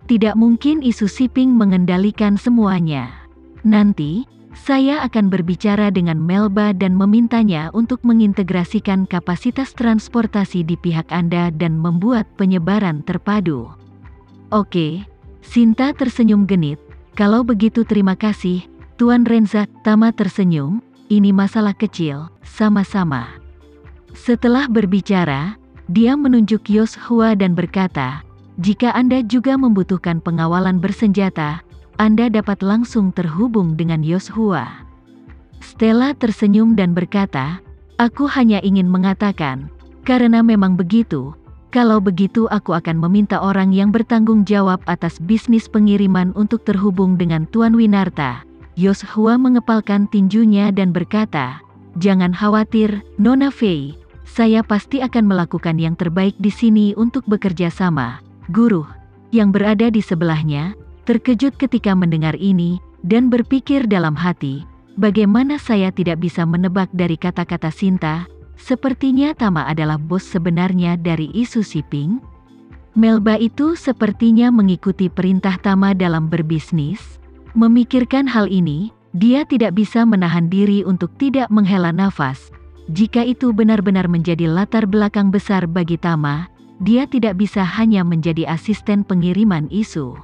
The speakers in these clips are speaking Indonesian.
Tidak mungkin isu shipping mengendalikan semuanya. Nanti, saya akan berbicara dengan Melba dan memintanya untuk mengintegrasikan kapasitas transportasi di pihak Anda dan membuat penyebaran terpadu. Oke, Sinta tersenyum genit. Kalau begitu terima kasih, Tuan Renza. Tama tersenyum, ini masalah kecil, sama-sama. Setelah berbicara, dia menunjuk Yoshua dan berkata, jika Anda juga membutuhkan pengawalan bersenjata, Anda dapat langsung terhubung dengan Yoshua. Stella tersenyum dan berkata, aku hanya ingin mengatakan, karena memang begitu, kalau begitu aku akan meminta orang yang bertanggung jawab atas bisnis pengiriman untuk terhubung dengan Tuan Winarta. Yoshua mengepalkan tinjunya dan berkata, jangan khawatir, Nona Fei, saya pasti akan melakukan yang terbaik di sini untuk bekerja sama. Guru, yang berada di sebelahnya, terkejut ketika mendengar ini, dan berpikir dalam hati, bagaimana saya tidak bisa menebak dari kata-kata Sinta, sepertinya Tama adalah bos sebenarnya dari isu shipping. Melba itu sepertinya mengikuti perintah Tama dalam berbisnis. Memikirkan hal ini, dia tidak bisa menahan diri untuk tidak menghela nafas. Jika itu benar-benar menjadi latar belakang besar bagi Tama, dia tidak bisa hanya menjadi asisten pengiriman isu.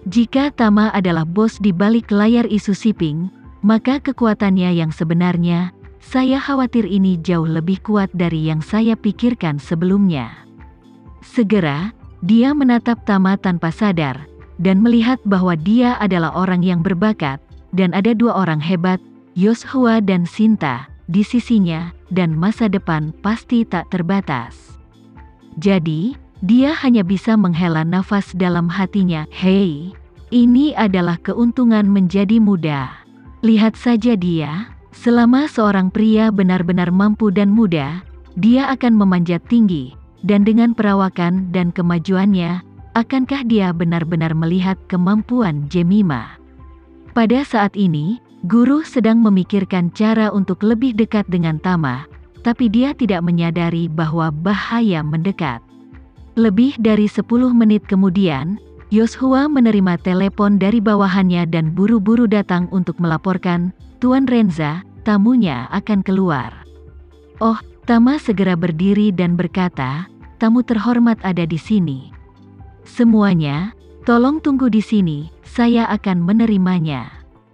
Jika Tama adalah bos di balik layar isu shipping, maka kekuatannya yang sebenarnya, saya khawatir ini jauh lebih kuat dari yang saya pikirkan sebelumnya. Segera, dia menatap Tama tanpa sadar, dan melihat bahwa dia adalah orang yang berbakat, dan ada dua orang hebat, Yoshua dan Sinta, di sisinya, dan masa depan pasti tak terbatas. Jadi, dia hanya bisa menghela nafas dalam hatinya. Hei, ini adalah keuntungan menjadi muda. Lihat saja dia, selama seorang pria benar-benar mampu dan muda, dia akan memanjat tinggi, dan dengan perawakan dan kemajuannya, akankah dia benar-benar melihat kemampuan Jemima? Pada saat ini, guru sedang memikirkan cara untuk lebih dekat dengan Tama, tapi dia tidak menyadari bahwa bahaya mendekat. Lebih dari 10 menit kemudian, Yoshua menerima telepon dari bawahannya dan buru-buru datang untuk melaporkan, Tuan Renza, tamunya akan keluar. Oh, Tama segera berdiri dan berkata, tamu terhormat ada di sini. Semuanya, tolong tunggu di sini, saya akan menerimanya.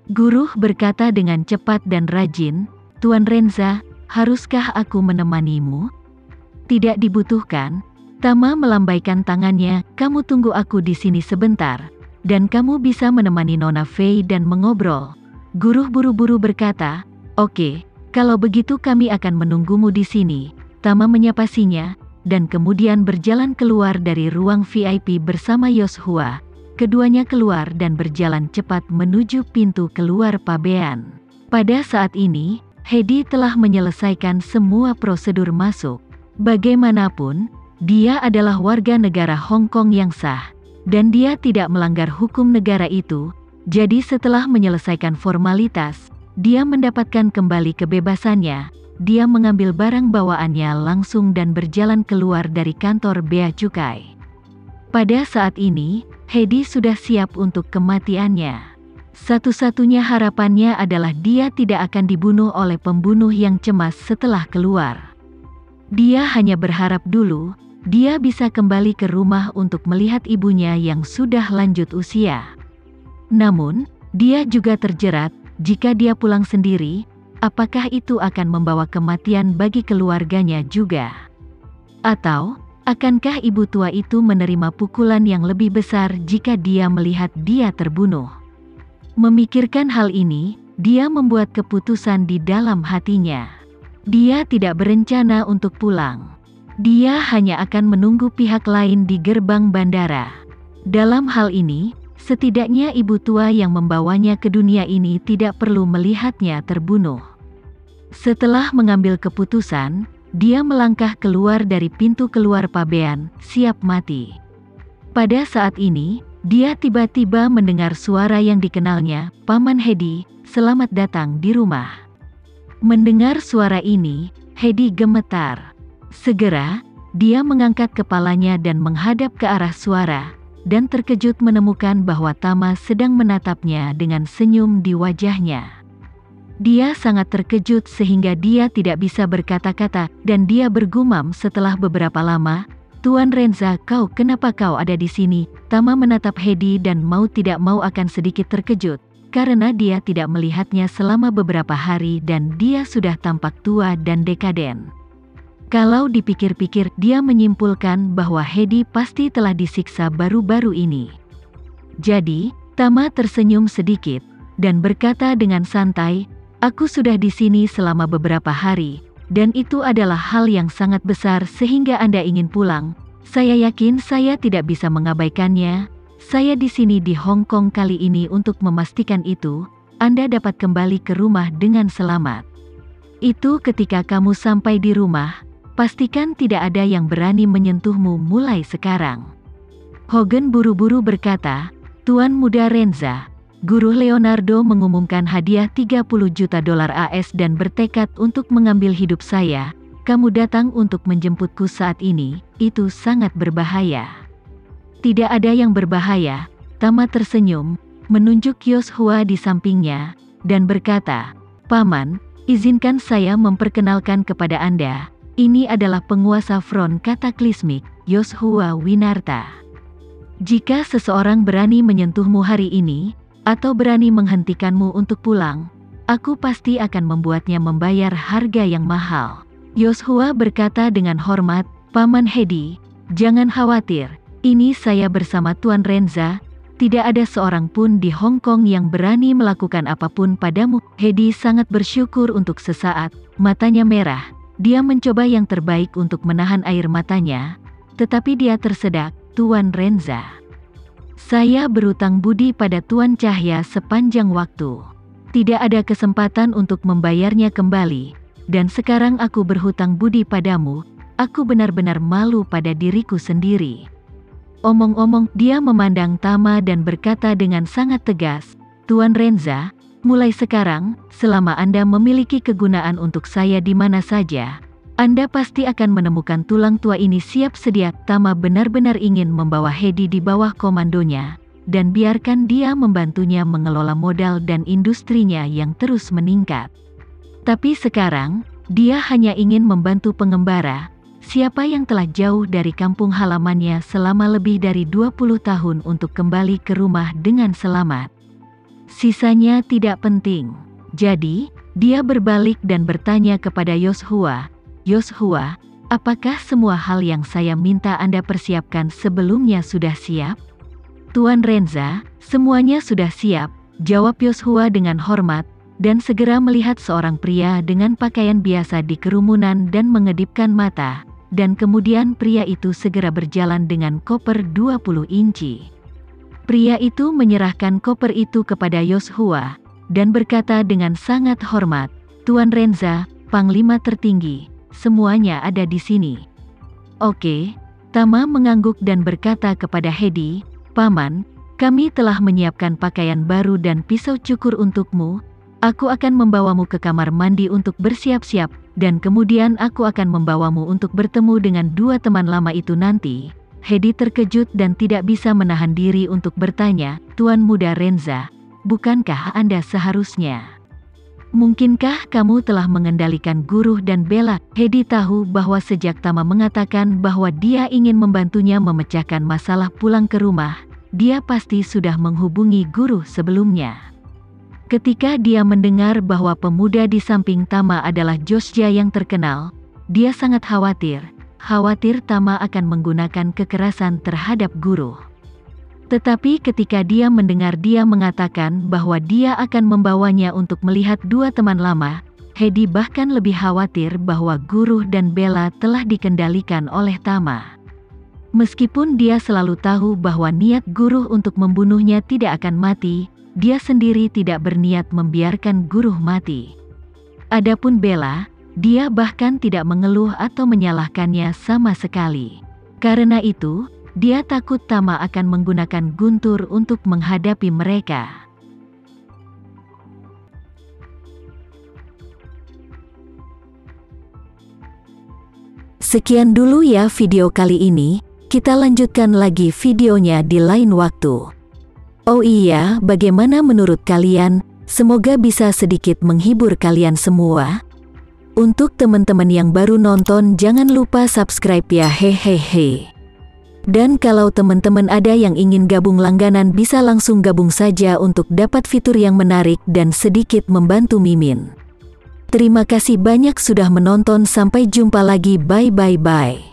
Guru berkata dengan cepat dan rajin, Tuan Renza, haruskah aku menemanimu? Tidak dibutuhkan. Tama melambaikan tangannya, kamu tunggu aku di sini sebentar, dan kamu bisa menemani Nona Fei dan mengobrol. Guru buru-buru berkata, oke, kalau begitu kami akan menunggumu di sini. Tama menyapasinya, dan kemudian berjalan keluar dari ruang VIP bersama Yoshua. Keduanya keluar dan berjalan cepat menuju pintu keluar pabean. Pada saat ini, Hedi telah menyelesaikan semua prosedur masuk. Bagaimanapun, dia adalah warga negara Hong Kong yang sah, dan dia tidak melanggar hukum negara itu. Jadi setelah menyelesaikan formalitas, dia mendapatkan kembali kebebasannya. Dia mengambil barang bawaannya langsung dan berjalan keluar dari kantor bea cukai. Pada saat ini, Hedi sudah siap untuk kematiannya. Satu-satunya harapannya adalah dia tidak akan dibunuh oleh pembunuh yang cemas setelah keluar. Dia hanya berharap dulu, dia bisa kembali ke rumah untuk melihat ibunya yang sudah lanjut usia. Namun, dia juga terjerat, jika dia pulang sendiri, apakah itu akan membawa kematian bagi keluarganya juga? Atau, akankah ibu tua itu menerima pukulan yang lebih besar jika dia melihat dia terbunuh? Memikirkan hal ini, dia membuat keputusan di dalam hatinya. Dia tidak berencana untuk pulang. Dia hanya akan menunggu pihak lain di gerbang bandara. Dalam hal ini, setidaknya ibu tua yang membawanya ke dunia ini tidak perlu melihatnya terbunuh. Setelah mengambil keputusan, dia melangkah keluar dari pintu keluar pabean, siap mati. Pada saat ini, dia tiba-tiba mendengar suara yang dikenalnya, Paman Hedi, selamat datang di rumah. Mendengar suara ini, Hedi gemetar. Segera, dia mengangkat kepalanya dan menghadap ke arah suara. dan terkejut menemukan bahwa Tama sedang menatapnya dengan senyum di wajahnya. Dia sangat terkejut sehingga dia tidak bisa berkata-kata, dan dia bergumam setelah beberapa lama, "Tuan Renza, kenapa kau ada di sini?" Tama menatap Hedi dan mau tidak mau akan sedikit terkejut, karena dia tidak melihatnya selama beberapa hari dan dia sudah tampak tua dan dekaden. Kalau dipikir-pikir, dia menyimpulkan bahwa Hedi pasti telah disiksa baru-baru ini. Jadi, Tama tersenyum sedikit, dan berkata dengan santai, "Aku sudah di sini selama beberapa hari, dan itu adalah hal yang sangat besar sehingga Anda ingin pulang. Saya yakin saya tidak bisa mengabaikannya. Saya di sini di Hong Kong kali ini untuk memastikan itu, Anda dapat kembali ke rumah dengan selamat. Itu ketika kamu sampai di rumah, pastikan tidak ada yang berani menyentuhmu mulai sekarang." Hogan buru-buru berkata, "Tuan Muda Renza, Guru Leonardo mengumumkan hadiah 30 juta dolar AS dan bertekad untuk mengambil hidup saya. Kamu datang untuk menjemputku saat ini, itu sangat berbahaya." "Tidak ada yang berbahaya." Tama tersenyum, menunjuk Yoshua di sampingnya, dan berkata, "Paman, izinkan saya memperkenalkan kepada Anda. Ini adalah penguasa front kataklismik, Yoshua Winarta. Jika seseorang berani menyentuhmu hari ini, atau berani menghentikanmu untuk pulang, aku pasti akan membuatnya membayar harga yang mahal." Yoshua berkata dengan hormat, "Paman Hedi, jangan khawatir, ini saya bersama Tuan Renza. Tidak ada seorang pun di Hong Kong yang berani melakukan apapun padamu." Hedi sangat bersyukur untuk sesaat, matanya merah. Dia mencoba yang terbaik untuk menahan air matanya, tetapi dia tersedak. "Tuan Renza, saya berutang budi pada Tuan Cahya sepanjang waktu. Tidak ada kesempatan untuk membayarnya kembali, dan sekarang aku berhutang budi padamu. Aku benar-benar malu pada diriku sendiri." Omong-omong, dia memandang Tama dan berkata dengan sangat tegas, "Tuan Renza, mulai sekarang, selama Anda memiliki kegunaan untuk saya di mana saja, Anda pasti akan menemukan tulang tua ini siap sedia." Tama benar-benar ingin membawa Hedi di bawah komandonya, dan biarkan dia membantunya mengelola modal dan industrinya yang terus meningkat. Tapi sekarang, dia hanya ingin membantu pengembara, siapa yang telah jauh dari kampung halamannya selama lebih dari 20 tahun untuk kembali ke rumah dengan selamat. Sisanya tidak penting. Jadi, dia berbalik dan bertanya kepada Yoshua, "Yoshua, apakah semua hal yang saya minta Anda persiapkan sebelumnya sudah siap?" "Tuan Renza, semuanya sudah siap," jawab Yoshua dengan hormat, dan segera melihat seorang pria dengan pakaian biasa di kerumunan dan mengedipkan mata, dan kemudian pria itu segera berjalan dengan koper 20 inci. Pria itu menyerahkan koper itu kepada Yoshua, dan berkata dengan sangat hormat, "Tuan Renza, Panglima tertinggi, semuanya ada di sini." "Oke." Tama mengangguk dan berkata kepada Hedi, "Paman, kami telah menyiapkan pakaian baru dan pisau cukur untukmu. Aku akan membawamu ke kamar mandi untuk bersiap-siap, dan kemudian aku akan membawamu untuk bertemu dengan dua teman lama itu nanti." Hedi terkejut dan tidak bisa menahan diri untuk bertanya, "Tuan Muda Renza, bukankah Anda seharusnya? Mungkinkah kamu telah mengendalikan Guru dan Bella?" Hedi tahu bahwa sejak Tama mengatakan bahwa dia ingin membantunya memecahkan masalah pulang ke rumah, dia pasti sudah menghubungi Guru sebelumnya. Ketika dia mendengar bahwa pemuda di samping Tama adalah Josja yang terkenal, dia sangat khawatir Tama akan menggunakan kekerasan terhadap Guru. Tetapi ketika dia mendengar dia mengatakan bahwa dia akan membawanya untuk melihat dua teman lama, Hedi bahkan lebih khawatir bahwa Guru dan Bella telah dikendalikan oleh Tama. Meskipun dia selalu tahu bahwa niat Guru untuk membunuhnya tidak akan mati, dia sendiri tidak berniat membiarkan Guru mati. Adapun Bella, dia bahkan tidak mengeluh atau menyalahkannya sama sekali. Karena itu, dia takut Tama akan menggunakan guntur untuk menghadapi mereka. Sekian dulu ya video kali ini. kita lanjutkan lagi videonya di lain waktu. Oh iya, bagaimana menurut kalian? Semoga bisa sedikit menghibur kalian semua. Untuk teman-teman yang baru nonton, jangan lupa subscribe ya, hehehe. Dan kalau teman-teman ada yang ingin gabung langganan, bisa langsung gabung saja untuk dapat fitur yang menarik dan sedikit membantu Mimin. Terima kasih banyak sudah menonton, sampai jumpa lagi, bye.